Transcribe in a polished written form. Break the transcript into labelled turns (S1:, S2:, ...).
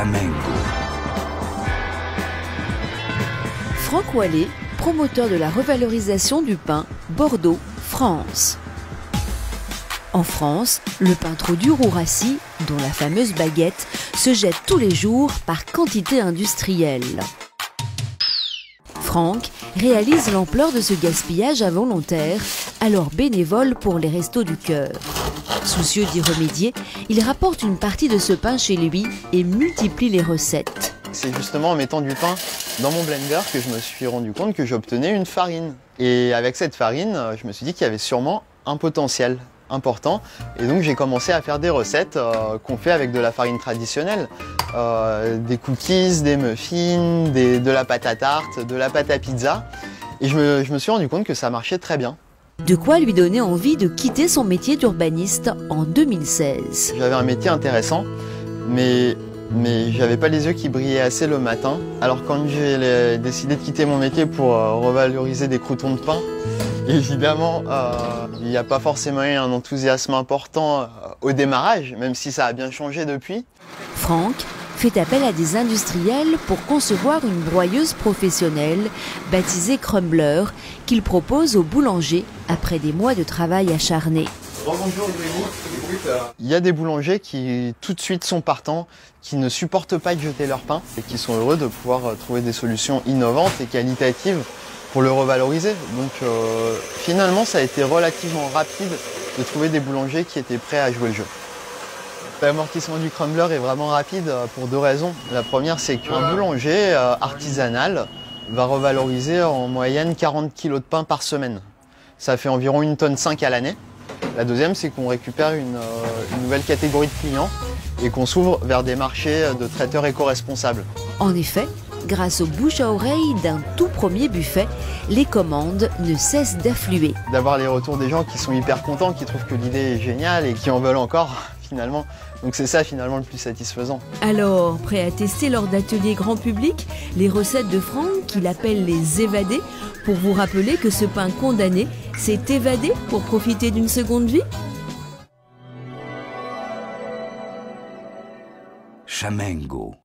S1: Chamengo.
S2: Franck Wallet, promoteur de la revalorisation du pain, Bordeaux, France. En France, le pain trop dur ou rassis, dont la fameuse baguette, se jette tous les jours par quantité industrielle. Franck réalise l'ampleur de ce gaspillage involontaire, alors bénévole pour les Restos du Cœur. Soucieux d'y remédier, il rapporte une partie de ce pain chez lui et multiplie les recettes.
S3: C'est justement en mettant du pain dans mon blender que je me suis rendu compte que j'obtenais une farine. Et avec cette farine, je me suis dit qu'il y avait sûrement un potentiel important. Et donc j'ai commencé à faire des recettes qu'on fait avec de la farine traditionnelle. Des cookies, des muffins, de la pâte à tarte, de la pâte à pizza. Et je me suis rendu compte que ça marchait très bien.
S2: De quoi lui donner envie de quitter son métier d'urbaniste en 2016.
S3: J'avais un métier intéressant, mais j'avais pas les yeux qui brillaient assez le matin. Alors quand j'ai décidé de quitter mon métier pour revaloriser des croûtons de pain, évidemment, il n'y a pas forcément eu un enthousiasme important au démarrage, même si ça a bien changé depuis.
S2: Franck fait appel à des industriels pour concevoir une broyeuse professionnelle baptisée Crumbler qu'il propose aux boulangers après des mois de travail acharné.
S3: Bonjour, il y a des boulangers qui tout de suite sont partants, qui ne supportent pas de jeter leur pain et qui sont heureux de pouvoir trouver des solutions innovantes et qualitatives pour le revaloriser. Donc finalement ça a été relativement rapide de trouver des boulangers qui étaient prêts à jouer le jeu. L'amortissement du crumbler est vraiment rapide pour deux raisons. La première, c'est qu'un boulanger artisanal va revaloriser en moyenne 40 kg de pain par semaine. Ça fait environ 1,5 tonne à l'année. La deuxième, c'est qu'on récupère une nouvelle catégorie de clients et qu'on s'ouvre vers des marchés de traiteurs éco-responsables.
S2: En effet, grâce au bouche à oreille d'un tout premier buffet, les commandes ne cessent d'affluer.
S3: D'avoir les retours des gens qui sont hyper contents, qui trouvent que l'idée est géniale et qui en veulent encore, finalement. Donc c'est ça finalement le plus satisfaisant.
S2: Alors, prêt à tester lors d'ateliers grand public les recettes de Franck qu'il appelle les évadés pour vous rappeler que ce pain condamné s'est évadé pour profiter d'une seconde vie?
S1: Chamengo.